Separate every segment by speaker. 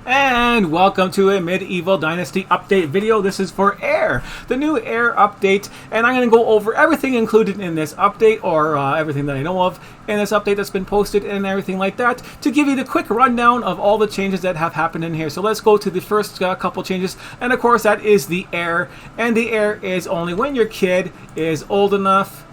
Speaker 1: And welcome to a Medieval Dynasty update video. This is for Heir, the new Heir update, and I'm going to go over everything included in this update, or everything that I know of in this update that's been posted and everything like that, to give you the quick rundown of all the changes that have happened in here. So let's go to the first couple changes, and of course that is the Heir, and the Heir is only when your kid is old enough.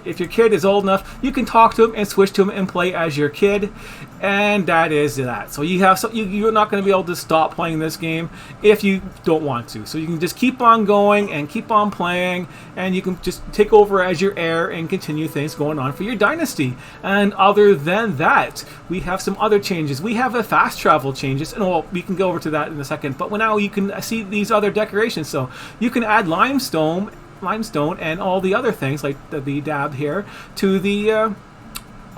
Speaker 1: If your kid is old enough, you can talk to him and switch to him and play as your kid, and that is that. So you're not going to be able to stop playing this game if you don't want to. So you can just keep on going and keep on playing, and you can just take over as your heir and continue things going on for your dynasty. And other than that, we have some other changes. We have a fast travel changes, and well, we can go over to that in a second. But now you can see these other decorations. So you can add limestone and all the other things like the dab here to the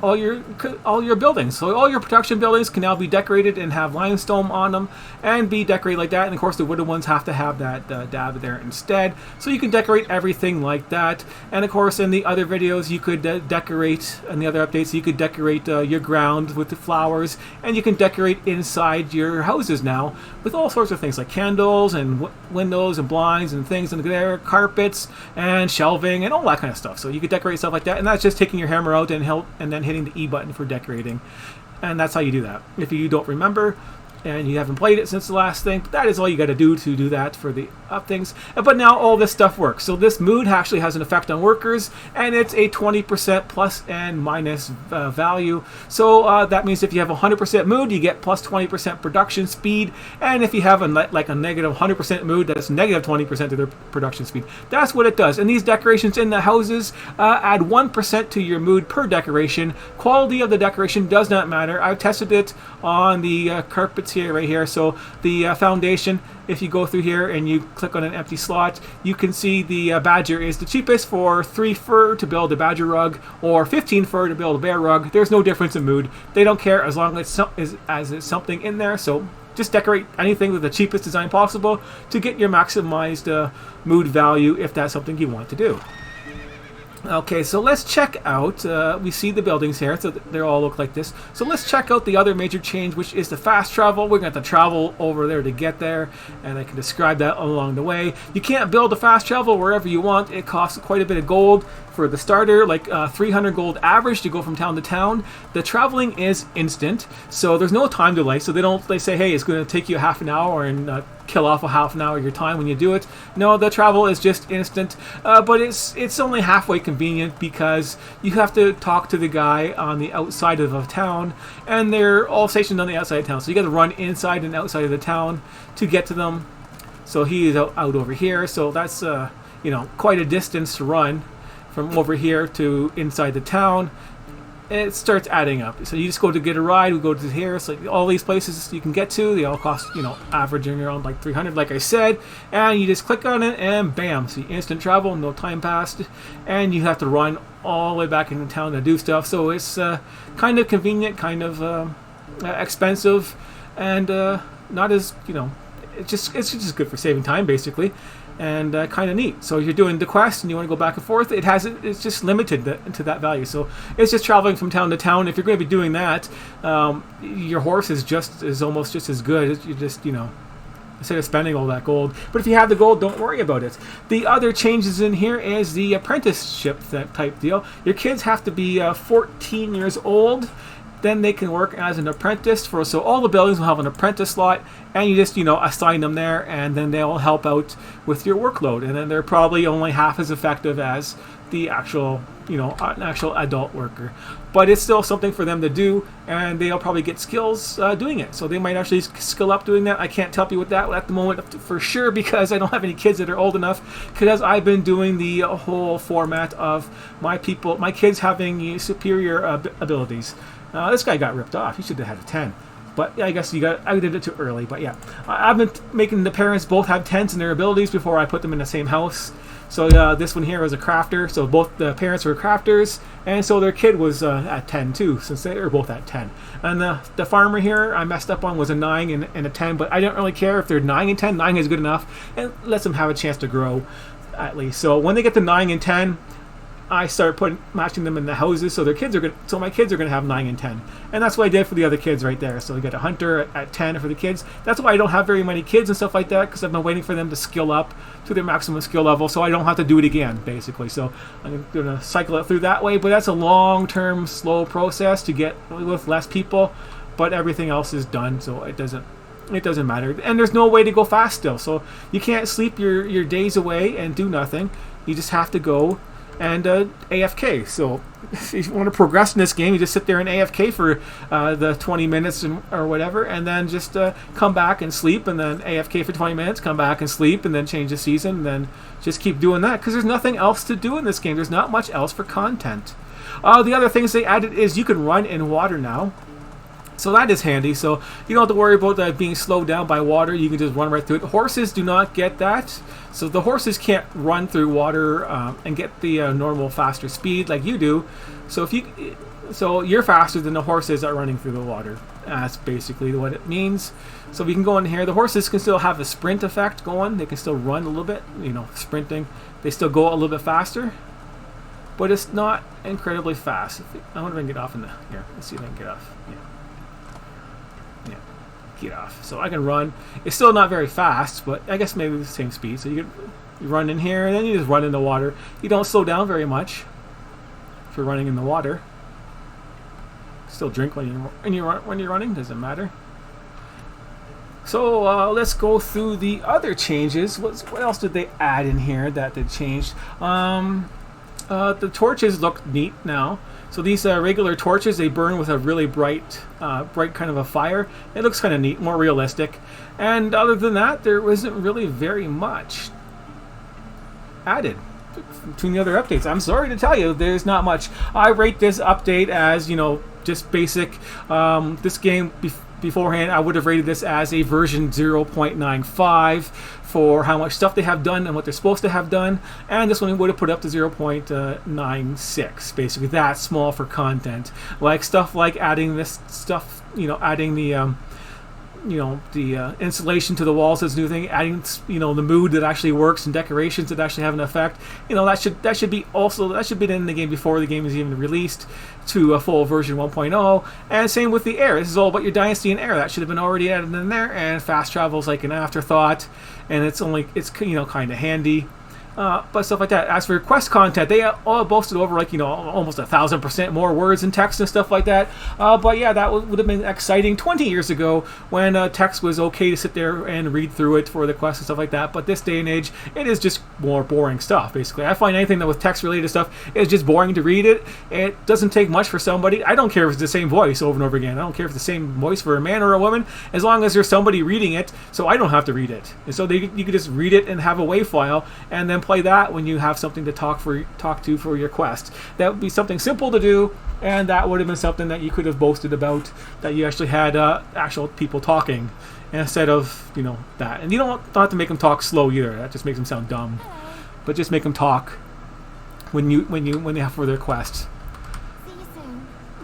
Speaker 1: all your buildings. So all your production buildings can now be decorated and have limestone on them and be decorated like that. And of course the wooden ones have to have that dab there instead. So you can decorate everything like that. And of course in the other videos you could decorate, and the other updates you could decorate your ground with the flowers, and you can decorate inside your houses now with all sorts of things like candles and windows and blinds and things in there, carpets and shelving and all that kind of stuff. So you could decorate stuff like that, and that's just taking your hammer out and then hitting the E button for decorating, and that's how you do that. If you don't remember and you haven't played it since the last thing, that is all you got to do that for the up things. But now all this stuff works. So this mood actually has an effect on workers, and it's a 20% plus and minus value. So that means if you have 100% mood, you get plus 20% production speed, and if you have a negative 100% mood, that's negative 20% to their production speed. That's what it does. And these decorations in the houses add 1% to your mood per decoration. Quality of the decoration does not matter. I've tested it on the carpets here, right here. So the foundation, if you go through here and you click on an empty slot, you can see the badger is the cheapest for 3 fur to build a badger rug or 15 fur to build a bear rug. There's no difference in mood. They don't care as long as it's something in there. So just decorate anything with the cheapest design possible to get your maximized mood value if that's something you want to do. Okay, so let's check out, we see the buildings here, so they all look like this. So let's check out the other major change, which is the fast travel. We're going to have to travel over there to get there, and I can describe that along the way. You can't build a fast travel wherever you want. It costs quite a bit of gold for the starter, like 300 gold average to go from town to town. The traveling is instant, so there's no time delay. So they say, hey, it's going to take you half an hour and kill off a half an hour of your time when you do it. No, the travel is just instant, but it's only halfway convenient because you have to talk to the guy on the outside of a town, and they're all stationed on the outside of town. So you got to run inside and outside of the town to get to them. So he is out over here. So that's quite a distance to run from over here to inside the town. It starts adding up. So you just go to get a ride, we go to here. So all these places you can get to, they all cost, averaging around like 300, like I said. And you just click on it and bam, see instant travel, no time passed. And you have to run all the way back into town to do stuff. So it's kind of convenient, kind of expensive, and not as, it's just good for saving time basically. And kind of neat. So if you're doing the quest and you want to go back and forth, it's just limited to that value. So it's just traveling from town to town. If you're going to be doing that, your horse is almost just as good. You just instead of spending all that gold. But if you have the gold, don't worry about it. The other changes in here is the apprenticeship type deal. Your kids have to be 14 years old. Then they can work as an apprentice so all the buildings will have an apprentice slot, and you just assign them there, and then they'll help out with your workload, and then they're probably only half as effective as the actual an actual adult worker, but it's still something for them to do, and they'll probably get skills doing it. So they might actually skill up doing that. I can't help you with that at the moment for sure because I don't have any kids that are old enough, because I've been doing the whole format of my kids having superior abilities. This guy got ripped off. He should have had a 10. But I guess I did it too early. But yeah, I've been making the parents both have 10s in their abilities before I put them in the same house. So this one here was a crafter. So both the parents were crafters, and so their kid was at 10 too, since they were both at 10. And the farmer here I messed up on was a 9 and a 10, but I don't really care if they're 9 and 10. 9 is good enough, and lets them have a chance to grow at least. So when they get to 9 and 10, I started matching them in the houses, so my kids are gonna have 9 and 10, and that's what I did for the other kids right there. So you get a hunter at 10 for the kids. That's why I don't have very many kids and stuff like that, because I've been waiting for them to skill up to their maximum skill level, so I don't have to do it again, basically. So I'm gonna cycle it through that way, but that's a long-term, slow process to get with less people. But everything else is done, so it doesn't matter. And there's no way to go fast still, so you can't sleep your days away and do nothing. You just have to go and AFK. So if you want to progress in this game, you just sit there and AFK for the 20 minutes or whatever, and then just come back and sleep, and then AFK for 20 minutes, come back and sleep, and then change the season, and then just keep doing that, because there's nothing else to do in this game. There's not much else for content. The other things they added is you can run in water now. So that is handy. So you don't have to worry about being slowed down by water. You can just run right through it. Horses do not get that. So the horses can't run through water and get the normal faster speed like you do. So you're faster than the horses are running through the water. That's basically what it means. So we can go in here. The horses can still have a sprint effect going. They can still run a little bit, sprinting. They still go a little bit faster, but it's not incredibly fast. I wonder if I can get off in the here. Let's see if I can get off. Yeah. Get off. So I can run. It's still not very fast, but I guess maybe the same speed. So you run in here, and then you just run in the water. You don't slow down very much if you're running in the water. Still drink when you're running. Doesn't matter. So let's go through the other changes. What else did they add in here that they changed? The torches look neat now. So these regular torches, they burn with a really bright kind of a fire. It looks kind of neat, more realistic. And other than that, there wasn't really very much added between the other updates. I'm sorry to tell you, there's not much. I rate this update as, just basic. This game beforehand, I would have rated this as a version 0.95 for how much stuff they have done and what they're supposed to have done, and this one would have put up to 0.96, basically that small for content. Like stuff like adding this stuff, adding the the insulation to the walls is a new thing, adding the mood that actually works and decorations that actually have an effect. That should be in the game before the game is even released to a full version 1.0. And same with the air. This is all about your dynasty and air. That should have been already added in there. And fast travel is like an afterthought, and it's kind of handy. But stuff like that. As for quest content, they all boasted over almost 1,000% more words and text and stuff like that. But yeah, that would have been exciting 20 years ago when text was okay to sit there and read through it for the quest and stuff like that. But this day and age, it is just more boring stuff. Basically, I find anything that with text related stuff is just boring to read it. It doesn't take much for somebody. I don't care if it's the same voice over and over again. I don't care if it's the same voice for a man or a woman, as long as there's somebody reading it, so I don't have to read it. And so you could just read it and have a WAV file, and then play that when you have something to talk to for your quest. That would be something simple to do, and that would have been something that you could have boasted about, that you actually had actual people talking instead of that. And you don't have to make them talk slow either. That just makes them sound dumb. But just make them talk when they have for their quest.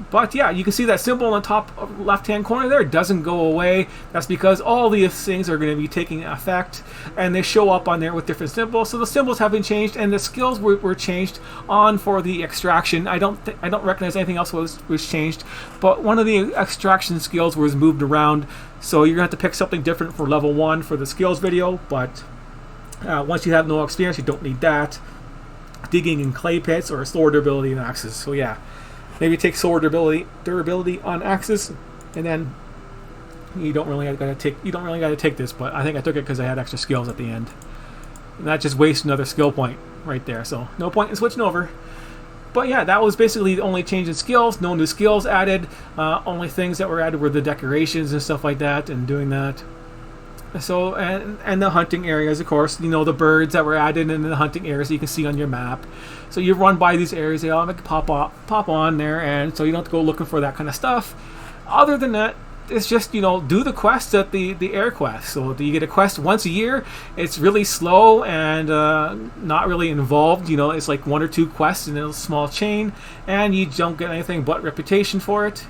Speaker 1: But yeah, you can see that symbol on the top left-hand corner there. It doesn't go away. That's because all these things are going to be taking effect, and they show up on there with different symbols. So the symbols have been changed, and the skills were changed on for the extraction. I don't recognize anything else was changed, but one of the extraction skills was moved around. So you're going to have to pick something different for level 1 for the skills video, but once you have no experience, you don't need that. Digging in clay pits or slower durability in axes. So yeah. Maybe take slower durability on axes, and then you don't really got to take this. But I think I took it because I had extra skills at the end, and that just wastes another skill point right there. So no point in switching over. But yeah, that was basically the only change in skills. No new skills added. Only things that were added were the decorations and stuff like that, and doing that. So and the hunting areas, of course, the birds that were added in the hunting areas you can see on your map. So you run by these areas, they all pop on there, and so you don't have to go looking for that kind of stuff. Other than that, it's just do the quests at the air quest. So you get a quest once a year. It's really slow and not really involved. It's like 1 or 2 quests in a small chain, and you don't get anything but reputation for it.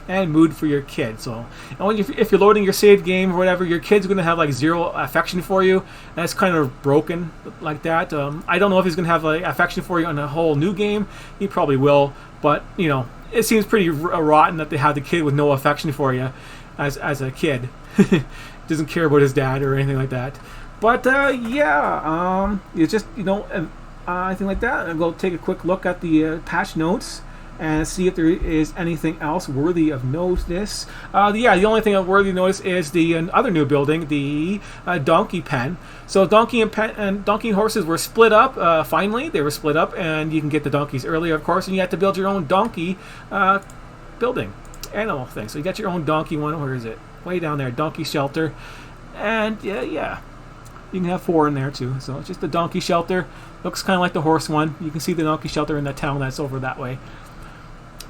Speaker 1: and mood for your kid. So, and if you're loading your saved game or whatever, your kid's going to have like zero affection for you, and it's kind of broken like that. I don't know if he's going to have like affection for you on a whole new game. He probably will, but you know, it seems pretty rotten that they have the kid with no affection for you as a kid. Doesn't care about his dad or anything like that. But yeah, it's just, you know, anything like that. I'll go take a quick look at the patch notes and see if there is anything else worthy of notice. Yeah, the only thing worthy of notice is the other new building, the donkey pen. So donkey and donkey horses were split up. Finally, they were split up, and you can get the donkeys earlier, of course, and you have to build your own donkey building animal thing. So you got your own donkey one. Where is it? Way down there, donkey shelter, and yeah. You can have 4 in there too. So it's just the donkey shelter. Looks kind of like the horse one. You can see the donkey shelter in the town that's over that way.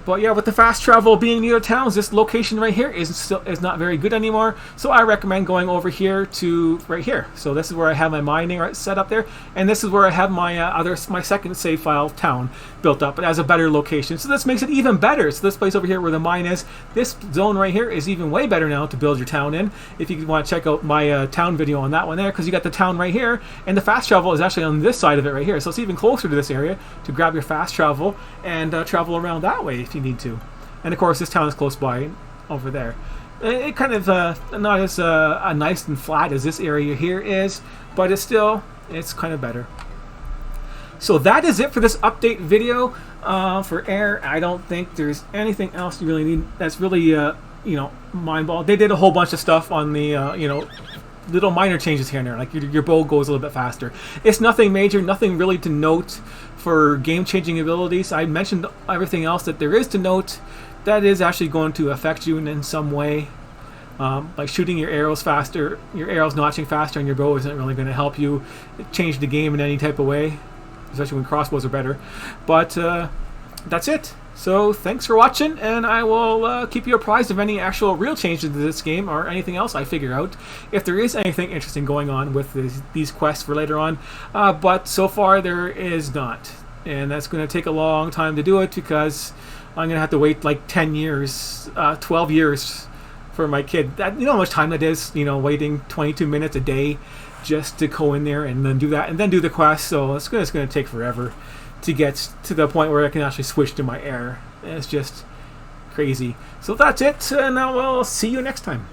Speaker 1: But yeah, with the fast travel being near towns, this location right here is not very good anymore. So I recommend going over here to right here. So this is where I have my mining set up there, and this is where I have my my second save file town built up. It has a better location, so this makes it even better. So this place over here where the mine is, this zone right here is even way better now to build your town in. If you want to check out my town video on that one there, because you got the town right here, and the fast travel is actually on this side of it right here. So it's even closer to this area to grab your fast travel and travel around that way if you need to. And of course this town is close by over there. It kind of not as nice and flat as this area here is, but it's kind of better. So that is it for this update video for Heir. I don't think there's anything else you really need that's really you know, mind-blowing. They did a whole bunch of stuff on the you know, little minor changes here and there, like your bow goes a little bit faster. It's nothing major, nothing really to note for game-changing abilities. I mentioned everything else that there is to note that is actually going to affect you in some way. Like shooting your arrows faster, your arrows notching faster on your bow isn't really going to help you change the game in any type of way, especially when crossbows are better. But that's it. So thanks for watching, and I will keep you apprised of any actual real changes to this game or anything else I figure out, if there is anything interesting going on with these quests for later on. But so far there is not, and that's going to take a long time to do it, because I'm going to have to wait like 10 years, 12 years for my kid. You know how much time that is, you know, waiting 22 minutes a day just to go in there and then do that and then do the quest. So it's going to take forever to get to the point where I can actually switch to my Heir. It's just crazy. So that's it, and I will see you next time.